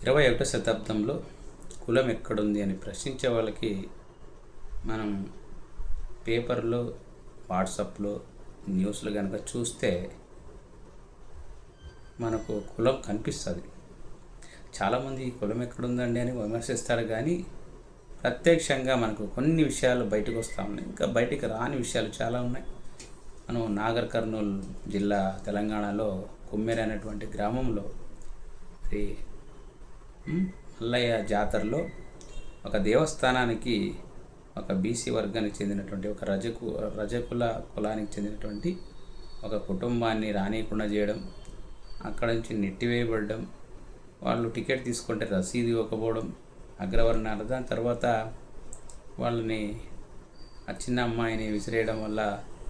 21వ శతాబ్దంలో కులం ఎక్కడుంది అని ప్రశ్నించే వాళ్ళకి మనం పేపర్లో, వాట్సాప్లో, న్యూస్లు కనుక చూస్తే మనకు కులం కనిపిస్తుంది. చాలామంది కులం ఎక్కడుందండి అని విమర్శిస్తారు, కానీ ప్రత్యక్షంగా మనకు కొన్ని విషయాలు బయటకు వస్తూ ఉన్నాయి. ఇంకా బయటికి రాని విషయాలు చాలా ఉన్నాయి. మనం నాగర్ కర్నూలు జిల్లా తెలంగాణలో కుమ్మెర అనేటువంటి గ్రామంలో మల్లయ్య జాతరలో ఒక దేవస్థానానికి ఒక బీసీ వర్గానికి చెందినటువంటి ఒక రజకుల కులానికి చెందినటువంటి ఒక కుటుంబాన్ని రానియకుండా చేయడం, అక్కడ నుంచి నెట్టివేయబడడం, వాళ్ళు టికెట్ తీసుకుంటే రసీదు ఇవ్వకపోవడం, అగ్రవర్ణాలు. దాని తర్వాత వాళ్ళని ఆ చిన్న అమ్మాయిని విసిరేయడం వల్ల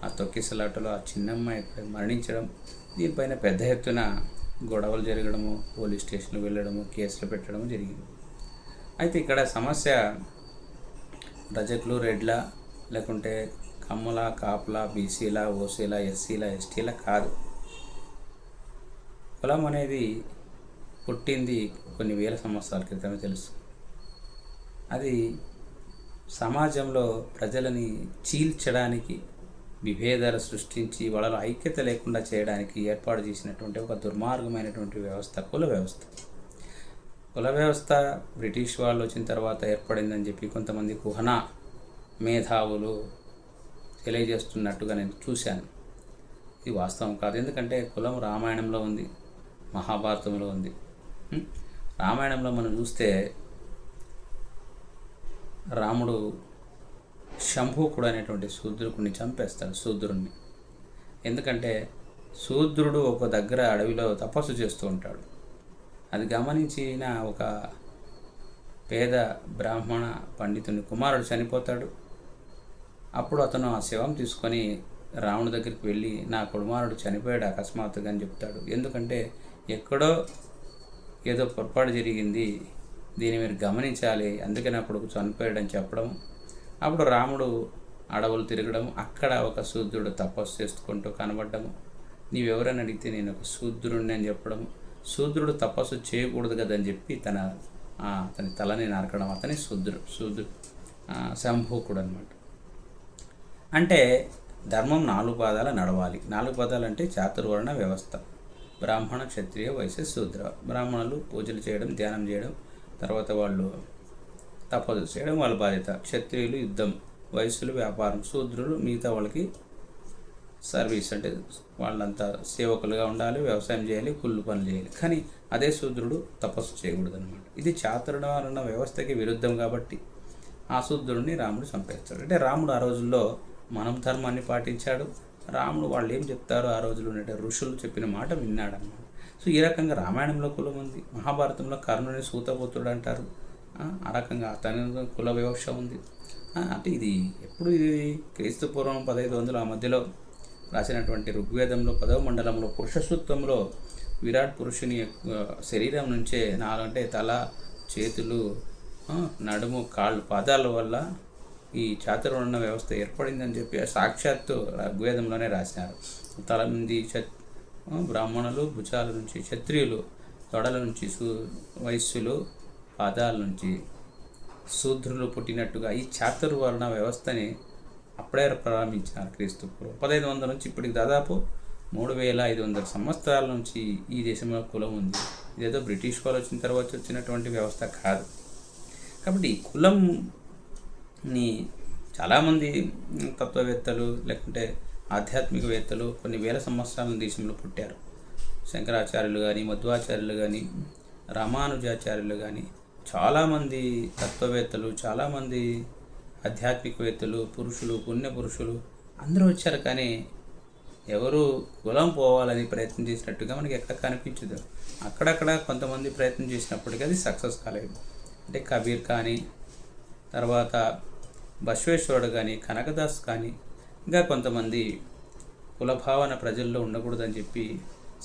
ఆ తొక్కిసలాటలో ఆ చిన్న అమ్మాయి మరణించడం, దీనిపైన పెద్ద ఎత్తున గొడవలు జరగడము, పోలీస్ స్టేషన్కి వెళ్ళడము, కేసులు పెట్టడము జరిగింది. అయితే ఇక్కడ సమస్య రజకులు, రెడ్ల, లేకుంటే కమ్మల, కాపుల, బీసీల, ఓసీల, ఎస్సీల, ఎస్టీల కాదు. కులం అనేది పుట్టింది కొన్ని వేల సంవత్సరాల క్రితమే తెలుసు. అది సమాజంలో ప్రజలని చీల్చడానికి, విభేదాలు సృష్టించి వాళ్ళలో ఐక్యత లేకుండా చేయడానికి ఏర్పాటు చేసినటువంటి ఒక దుర్మార్గమైనటువంటి వ్యవస్థ కుల వ్యవస్థ. కుల వ్యవస్థ బ్రిటిష్ వాళ్ళు వచ్చిన తర్వాత ఏర్పడిందని చెప్పి కొంతమంది కుహనా మేధావులు తెలియజేస్తున్నట్టుగా నేను చూశాను. ఇది వాస్తవం కాదు. ఎందుకంటే కులం రామాయణంలో ఉంది, మహాభారతంలో ఉంది. రామాయణంలో మనం చూస్తే రాముడు శంభూకుడు అనేటువంటి శూద్రుడిని చంపేస్తాడు. శూద్రుడిని ఎందుకంటే శూద్రుడు ఒక దగ్గర అడవిలో తపస్సు చేస్తూ ఉంటాడు. అది గమనించిన ఒక పేద బ్రాహ్మణ పండితుని కుమారుడు చనిపోతాడు. అప్పుడు అతను ఆ శవం తీసుకొని రాముడి దగ్గరికి వెళ్ళి, నా కుమారుడు చనిపోయాడు అకస్మాత్తుగా అని చెప్తాడు. ఎందుకంటే ఎక్కడో ఏదో పొరపాటు జరిగింది, దీన్ని మీరు గమనించాలి, అందుకే నా కొడుకు చనిపోయాడని చెప్పడం. అప్పుడు రాముడు అడవులు తిరగడం, అక్కడ ఒక శూద్రుడు తపస్సు చేసుకుంటూ కనబడ్డము. నీవెవరని అడిగితే నేను ఒక శూద్రుడిని అని చెప్పడం. శూద్రుడు తపస్సు చేయకూడదు కదని చెప్పి అతని తలని నరకడం. అతని శూద్రుడు శంభూకుడు అనమాట. అంటే ధర్మం 4 పాదాల నడవాలి. 4 పాదాలు అంటే చాతుర్వర్ణ వ్యవస్థ. బ్రాహ్మణ, క్షత్రియ, వైశ్య, శూద్ర. బ్రాహ్మణులు పూజలు చేయడం, ధ్యానం చేయడం, తర్వాత వాళ్ళు తపస్సు చేయడం వాళ్ళ బాధ్యత. క్షత్రియులు యుద్ధం, వైశ్యులు వ్యాపారం, శూద్రులు మిగతా వాళ్ళకి సర్వీస్, అంటే వాళ్ళంతా సేవకులుగా ఉండాలి, వ్యవసాయం చేయాలి, కుళ్ళు పనులు చేయాలి. కానీ అదే శూద్రుడు తపస్సు చేయకూడదు అనమాట. ఇది చాతుర్వర్ణ వ్యవస్థకి విరుద్ధం కాబట్టి ఆ శూద్రుడిని రాముడు చంపేస్తాడు. అంటే రాముడు ఆ రోజుల్లో మనం ధర్మాన్ని పాటించాడు. రాముడు వాళ్ళు ఏం చెప్తారో ఆ రోజుల్లో ఋషులు చెప్పిన మాట విన్నాడు అన్నమాట. సో ఈ రకంగా రామాయణంలో కులం ఉంది, మహాభారతంలో కర్ణుని సూతపుత్రుడు అంటారు. ఆ రకంగా అతని కుల వివక్ష ఉంది. అంటే ఇది క్రీస్తు పూర్వం 1500 ఆ మధ్యలో రాసినటువంటి ఋగ్వేదంలో 10వ మండలంలో పురుష సూక్తంలో విరాట్ పురుషుని శరీరం నుంచే అంటే తల, చేతులు, నడుము, కాళ్ళు, పాదాల వల్ల ఈ చాతుర్వర్ణ వ్యవస్థ ఏర్పడిందని చెప్పి సాక్షాత్తు ఋగ్వేదంలోనే రాసినారు. తల నుండి బ్రాహ్మణులు, భుజాల నుంచి క్షత్రియులు, తొడల నుంచి వైశ్యులు, పాదాల నుంచి శూద్రులు పుట్టినట్టుగా ఈ చాతుర్వర్ణ వ్యవస్థని అప్పుడే ప్రారంభించినారు. క్రీస్తు పూర్వం 1500 నుంచి ఇప్పటికి దాదాపు 3500 సంవత్సరాల నుంచి ఈ దేశంలో కులం ఉంది. ఇదేదో బ్రిటిష్ వాళ్ళు వచ్చిన తర్వాత వచ్చినటువంటి వ్యవస్థ కాదు. కాబట్టి ఈ కులంని చాలామంది తత్వవేత్తలు లేకుంటే ఆధ్యాత్మికవేత్తలు కొన్ని వేల సంవత్సరాల దేశంలో పుట్టారు. శంకరాచార్యులు కానీ, మధ్వాచార్యులు కానీ, రామానుజాచార్యులు కానీ, చాలామంది తత్వవేత్తలు, చాలామంది ఆధ్యాత్మికవేత్తలు, పురుషులు, పుణ్య పురుషులు అందరూ వచ్చారు. కానీ ఎవరు కులం పోవాలని ప్రయత్నం చేసినట్టుగా మనకి ఎక్కడ కనిపించదు. అక్కడక్కడ కొంతమంది ప్రయత్నం చేసినప్పటికీ అది సక్సెస్ కాలేదు. అంటే కబీర్ కానీ, తర్వాత బసవేశ్వరుడు కానీ, కనకదాస్ కానీ, ఇంకా కొంతమంది కులభావన ప్రజల్లో ఉండకూడదని చెప్పి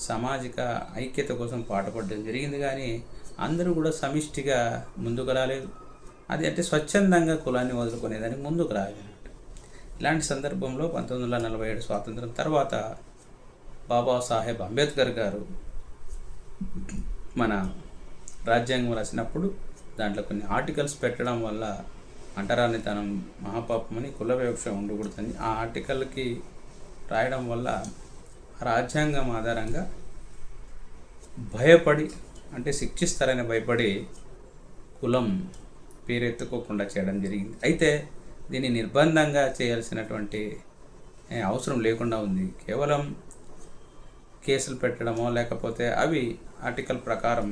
సామాజిక ఐక్యత కోసం పాటుపడడం జరిగింది. కానీ అందరూ కూడా సమిష్టిగా ముందుకు రాలేదు. అది అంటే స్వచ్ఛందంగా కులాన్ని వదులుకునేదానికి ముందుకు రాలేదు. ఇలాంటి సందర్భంలో 1947 స్వాతంత్రం తర్వాత బాబాసాహెబ్ అంబేద్కర్ గారు మన రాజ్యాంగం రాసినప్పుడు దాంట్లో కొన్ని ఆర్టికల్స్ పెట్టడం వల్ల అంటరానితనం మహాపాపమని, కుల వివక్ష ఉండకూడదని ఆ ఆర్టికల్కి రాయడం వల్ల రాజ్యాంగం ఆధారంగా భయపడి, అంటే శిక్షిస్తారని భయపడి కులం పేరెత్తుకోకుండా చేయడం జరిగింది. అయితే దీన్ని నిర్బంధంగా చేయాల్సినటువంటి అవసరం లేకుండా ఉంది. కేవలం కేసులు పెట్టడమో లేకపోతే అవి ఆర్టికల్ ప్రకారం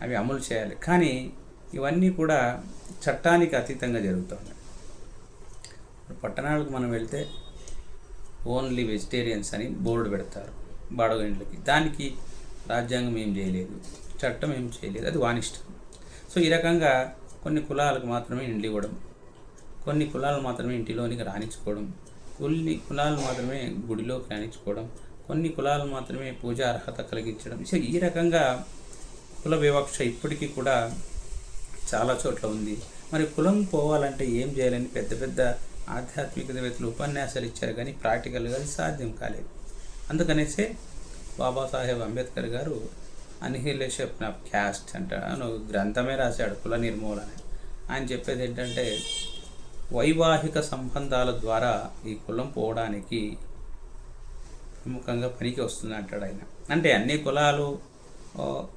అవి అమలు చేయాలి. కానీ ఇవన్నీ కూడా చట్టానికి అతీతంగా జరుగుతుంది. పట్టణాలకు మనం వెళ్తే ఓన్లీ వెజిటేరియన్స్ అని బోర్డు పెడతారు బాడగండ్లకి. దానికి రాజ్యాంగం ఏం చేయలేదు, చట్టం ఏం చేయలేదు, అది వానిష్టం. సో ఈ రకంగా కొన్ని కులాలకు మాత్రమే ఇండ్లు ఇవ్వడం, కొన్ని కులాలు మాత్రమే ఇంటిలోనికి రాణించుకోవడం, కొన్ని కులాలు మాత్రమే గుడిలోకి రాణించుకోవడం, కొన్ని కులాలు మాత్రమే పూజా అర్హత కలిగించడం. సో ఈ రకంగా కుల వివక్ష ఇప్పటికీ కూడా చాలా చోట్ల ఉంది. మరి కులం పోవాలంటే ఏం చేయాలని పెద్ద పెద్ద ఆధ్యాత్మికవేత్తలు ఉపన్యాసాలు ఇచ్చారు, కానీ ప్రాక్టికల్గా అది సాధ్యం కాలేదు. అందుకనేసే బాబాసాహెబ్ అంబేద్కర్ గారు అనిహిలేషన్ ఆఫ్ క్యాస్ట్ అంటాను గ్రంథమే రాశాడు, కుల నిర్మూలన. ఆయన చెప్పేది ఏంటంటే వైవాహిక సంబంధాల ద్వారా ఈ కులం పోవడానికి ప్రముఖంగా పనికి వస్తుంది అంటాడు ఆయన. అంటే అన్ని కులాలు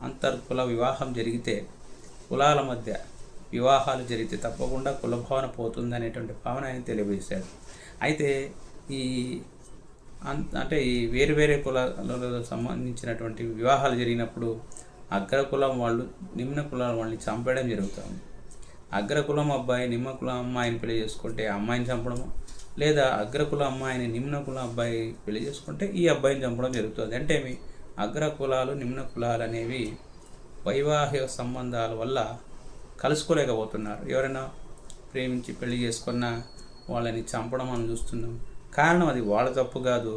అంతర్కుల వివాహం జరిగితే, కులాల మధ్య వివాహాలు జరిగితే తప్పకుండా కుల భావన పోతుంది అనేటువంటి భావన ఆయన తెలియజేశాడు. అయితే అంటే ఈ వేరు వేరే కులాలకు సంబంధించినటువంటి వివాహాలు జరిగినప్పుడు అగ్రకులం వాళ్ళు నిమ్న కులం వాళ్ళని చంపేయడం జరుగుతుంది. అగ్రకులం అబ్బాయి నిమ్న కులం అమ్మాయిని పెళ్లి చేసుకుంటే ఆ అమ్మాయిని చంపడము, లేదా అగ్రకుల అమ్మాయిని నిమ్న కులం అబ్బాయి పెళ్లి చేసుకుంటే ఈ అబ్బాయిని చంపడం జరుగుతుంది. అంటే మీ అగ్రకులాలు నిమ్న కులాలు అనేవి వైవాహిక సంబంధాల వల్ల కలుసుకోలేకపోతున్నారు. ఎవరైనా ప్రేమించి పెళ్లి చేసుకున్న వాళ్ళని చంపడం మనం చూస్తున్నాం. కారణం అది వాళ్ళ తప్పు కాదు,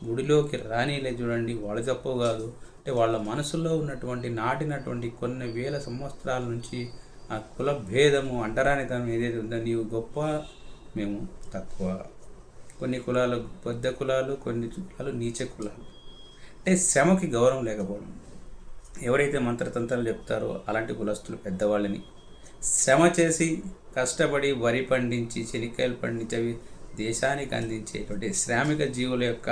గుడిలోకి రానిలే చూడండి వాళ్ళ తప్పు కాదు. అంటే వాళ్ళ మనసులో ఉన్నటువంటి నాటినటువంటి కొన్ని వేల సంవత్సరాల నుంచి ఆ కుల భేదము, అంటరానితనం ఏదైతే ఉందో, నీవు గొప్ప మేము తక్కువ, కొన్ని కులాలు పెద్ద కులాలు, కొన్ని కులాలు నీచ కులాలు, అంటే శ్రమకి గౌరవం లేకపోవడం. ఎవరైతే మంత్రతంత్రాలు చెప్తారో అలాంటి కులస్తులు పెద్దవాళ్ళని శ్రమ చేసి కష్టపడి వరి పండించి శనక్కాయలు పండించి అవి దేశానికి అందించేటువంటి శ్రామిక జీవుల యొక్క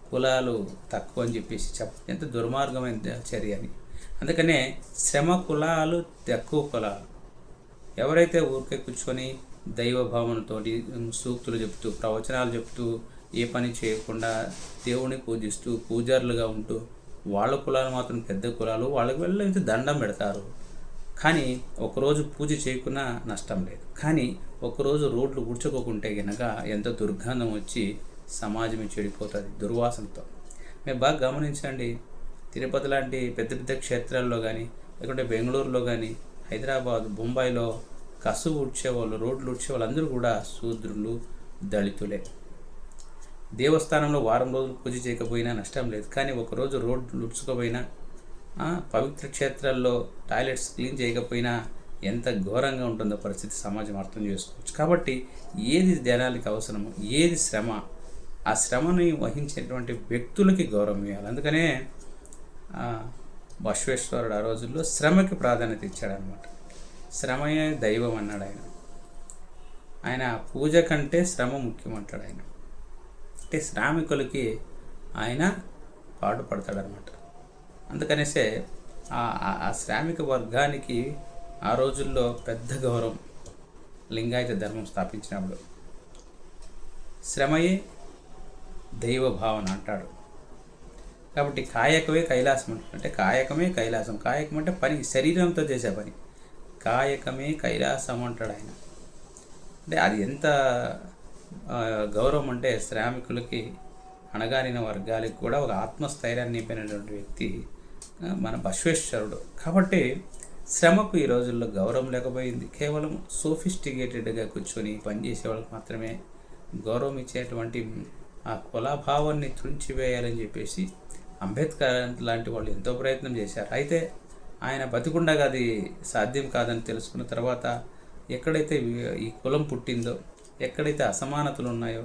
కులాలు తక్కువ అని చెప్పేసి ఎంత దుర్మార్గమైన చర్య అని. అందుకనే శ్రమ కులాలు తక్కువ కులాలు. ఎవరైతే ఊరికే కూర్చొని దైవ భావనతో సూక్తులు చెప్తూ ప్రవచనాలు చెప్తూ ఏ పని చేయకుండా దేవుని పూజిస్తూ పూజారులుగా ఉంటూ వాళ్ళ కులాలు మాత్రం పెద్ద కులాలు, వాళ్ళకి వెళ్ళి దండం పెడతారు. కానీ ఒకరోజు పూజ చేయకున్నా నష్టం లేదు. కానీ ఒకరోజు రోడ్లు గుడ్చుకోకుంటే కనుక ఎంత దుర్గంధం వచ్చి సమాజం చెడిపోతుంది దుర్వాసనతో. మీరు బాగా గమనించండి, తిరుపతి లాంటి పెద్ద పెద్ద క్షేత్రాల్లో కానీ, లేకుంటే బెంగళూరులో కానీ, హైదరాబాద్, బొంబాయిలో కసు ఊడ్చేవాళ్ళు, రోడ్లు ఊడ్చేవాళ్ళు అందరూ కూడా శూద్రులు, దళితులే. దేవస్థానంలో వారం రోజులు పూజ చేయకపోయినా నష్టం లేదు. కానీ ఒకరోజు రోడ్లు ఊడ్చుకోపోయినా, పవిత్ర క్షేత్రాల్లో టాయిలెట్స్ క్లీన్ చేయకపోయినా ఎంత ఘోరంగా ఉంటుందో పరిస్థితి సమాజం అర్థం చేసుకోవచ్చు. కాబట్టి ఏది జనాలకి అవసరమో, ఏది శ్రమ, ఆ శ్రమని వహించేటువంటి వ్యక్తులకి గౌరవం ఇవ్వాలి. అందుకనే బసవేశ్వరుడు ఆ రోజుల్లో శ్రమకి ప్రాధాన్యత ఇచ్చాడనమాట. శ్రమయే దైవం అన్నాడు ఆయన. ఆయన పూజ కంటే శ్రమ ముఖ్యం అంటాడు ఆయన. అంటే శ్రామికులకి ఆయన పాటుపడతాడనమాట. అందుకనేసే ఆ శ్రామిక వర్గానికి ఆ రోజుల్లో పెద్ద గౌరవం. లింగాయత ధర్మం స్థాపించినప్పుడు శ్రమయే దైవ భావన అంటాడు. కాబట్టి కాయకమే కైలాసం అంటే కాయకమే కైలాసం. కాయకం అంటే పని, శరీరంతో చేసే పని. కాయకమే కైలాసం అంటాడు ఆయన. అంటే అది ఎంత గౌరవం అంటే శ్రామికులకి, అణగారిన వర్గాలకు కూడా ఒక ఆత్మస్థైర్యాన్ని నింపినటువంటి వ్యక్తి మన బసవేశ్వరుడు. కాబట్టి శ్రమకు ఈ రోజుల్లో గౌరవం లేకపోయింది. కేవలం సోఫిస్టికేటెడ్గా కూర్చొని పనిచేసే వాళ్ళకి మాత్రమే గౌరవం ఇచ్చేటువంటి ఆ కులభావాన్ని తుంచివేయాలని చెప్పేసి అంబేద్కర్ లాంటి వాళ్ళు ఎంతో ప్రయత్నం చేశారు. అయితే ఆయన బతికుండగా అది సాధ్యం కాదని తెలుసుకున్న తర్వాత ఎక్కడైతే ఈ కులం పుట్టిందో, ఎక్కడైతే అసమానతలు ఉన్నాయో,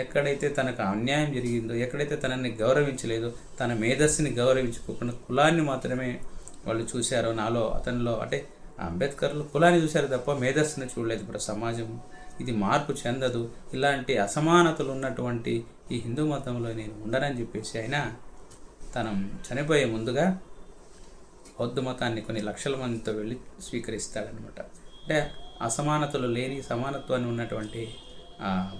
ఎక్కడైతే తనకు అన్యాయం జరిగిందో, ఎక్కడైతే తనని గౌరవించలేదో, తన మేధస్సుని గౌరవించుకోకుండా కులాన్ని మాత్రమే వాళ్ళు చూశారో నాలో అతనిలో అంటే అంబేద్కర్లు కులాన్ని చూశారు తప్ప మేధస్సుని చూడలేదు. ఇప్పుడు సమాజం ఇది మార్పు చెందదు, ఇలాంటి అసమానతలు ఉన్నటువంటి ఈ హిందూ మతంలో నేను ఉండనని చెప్పేసి ఆయన తను చనిపోయే ముందుగా బౌద్ధ మతాన్ని కొన్ని లక్షల మందితో వెళ్ళి స్వీకరిస్తాడనమాట. అంటే అసమానతలు లేని సమానత్వాన్ని ఉన్నటువంటి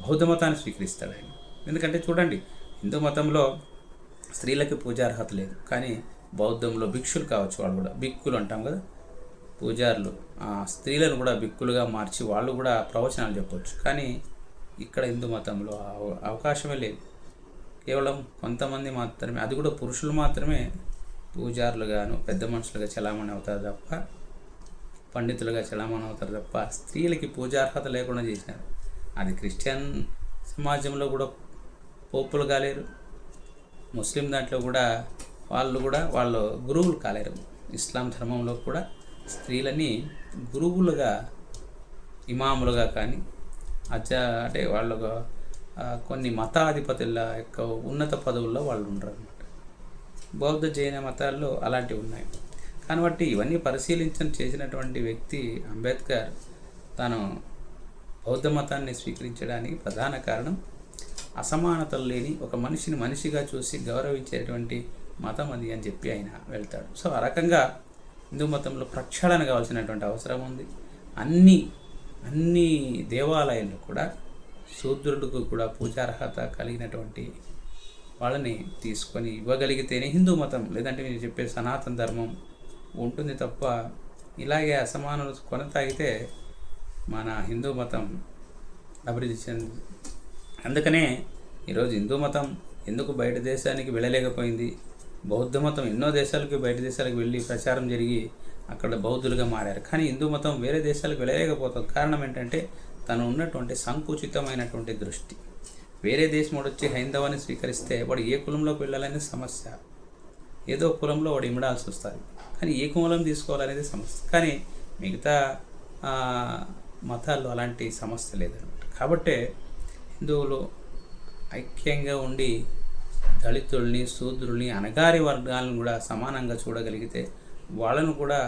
బౌద్ధ మతాన్ని స్వీకరిస్తాడు ఆయన. ఎందుకంటే చూడండి, హిందూ మతంలో స్త్రీలకి పూజార్హత లేదు, కానీ బౌద్ధంలో భిక్షులు కావచ్చు, వాళ్ళు కూడా భిక్కులు అంటాం కదా, పూజారులు, స్త్రీలను కూడా భిక్కులుగా మార్చి వాళ్ళు కూడా ప్రవచనాలు చెప్పవచ్చు. కానీ ఇక్కడ హిందూ మతంలో అవకాశమే లేదు. కేవలం కొంతమంది మాత్రమే, అది కూడా పురుషులు మాత్రమే పూజారులుగాను పెద్ద మనుషులుగా చలామణి అవుతారు తప్ప, పండితులుగా చలామణి అవుతారు తప్ప స్త్రీలకి పూజార్హత లేకుండా చేసినారు. అది క్రిస్టియన్ సమాజంలో కూడా పోపులు కాలేరు, ముస్లిం దాంట్లో కూడా వాళ్ళు గురువులు కాలేరు. ఇస్లాం ధర్మంలో కూడా స్త్రీలని గురువులుగా, ఇమాములుగా కానీ అంటే వాళ్ళు కొన్ని మతాధిపతుల యొక్క ఉన్నత పదవుల్లో వాళ్ళు ఉండరు అనమాట. బౌద్ధ జైన మతాల్లో అలాంటివి ఉన్నాయి. కాబట్టి ఇవన్నీ చేసినటువంటి వ్యక్తి అంబేద్కర్ తాను బౌద్ధ మతాన్ని స్వీకరించడానికి ప్రధాన కారణం అసమానతలు లేని ఒక మనిషిని మనిషిగా చూసి గౌరవించేటువంటి మతం అది అని చెప్పి ఆయన వెళ్తాడు. సో ఆ రకంగా హిందూ మతంలో ప్రక్షాళన కావాల్సినటువంటి అవసరం ఉంది. అన్ని దేవాలయాల్లో కూడా శూద్రులకు కూడా పూజార్హత కలిగినటువంటి వాళ్ళని తీసుకొని ఇవ్వగలిగితేనే హిందూ మతం, లేదంటే మీరు చెప్పే సనాతన ధర్మం ఉంటుంది తప్ప ఇలాగే అసమానత కొనసాగితే మన హిందూ మతం అభివృద్ధి చెంది. అందుకనే ఈరోజు హిందూ మతం ఎందుకు బయట దేశానికి వెళ్ళలేకపోయింది? బౌద్ధ మతం ఎన్నో దేశాలకు బయట దేశాలకు వెళ్ళి ప్రచారం జరిగి అక్కడ బౌద్ధులుగా మారారు. కానీ హిందూ మతం వేరే దేశాలకు వెళ్ళలేకపోతుంది. కారణం ఏంటంటే తను ఉన్నటువంటి సంకుచితమైనటువంటి దృష్టి. వేరే దేశం వచ్చి హైందవాన్ని స్వీకరిస్తే వాడు ఏ కులంలోకి వెళ్ళాలనేది సమస్య. ఏదో కులంలో వాడు ఇమడాల్సి వస్తుంది, కానీ ఏ కులం తీసుకోవాలనేది సమస్య. కానీ మిగతా మతాల్లో అలాంటి సమస్య లేదనమాట. కాబట్టే హిందువులు ఐక్యంగా ఉండి దళితుల్ని, శూద్రుల్ని, అణగారి వర్గాలను కూడా సమానంగా చూడగలిగితే, వాళ్ళను కూడా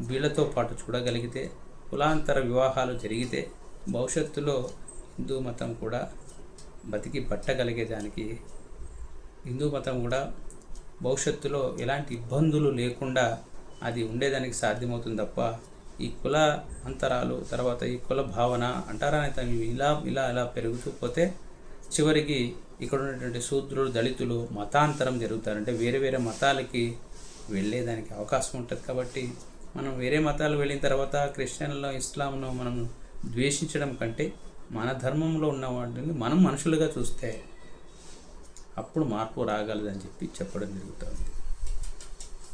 వీళ్ళతో పాటు చూడగలిగితే, కులాంతర వివాహాలు జరిగితే భవిష్యత్తులో హిందూ మతం కూడా బతికి పట్టగలిగేదానికి, హిందూ మతం కూడా భవిష్యత్తులో ఎలాంటి ఇబ్బందులు లేకుండా అది ఉండేదానికి సాధ్యమవుతుంది తప్ప ఈ కుల అంతరాలు, తర్వాత ఈ కుల భావన అంటారనేది ఇలా పెరుగుతూ పోతే చివరికి ఇక్కడ ఉన్నటువంటి శూద్రులు, దళితులు మతాంతరం జరుగుతారంటే వేరే వేరే మతాలకి వెళ్ళేదానికి అవకాశం ఉంటుంది. కాబట్టి మనం వేరే మతాలు వెళ్ళిన తర్వాత క్రిస్టియన్లో, ఇస్లాంలో మనం ద్వేషించడం కంటే మన ధర్మంలో ఉన్న వాటిని మనం మనుషులుగా చూస్తే అప్పుడు మార్పు రాగలదని చెప్పి చెప్పడం జరుగుతుంది.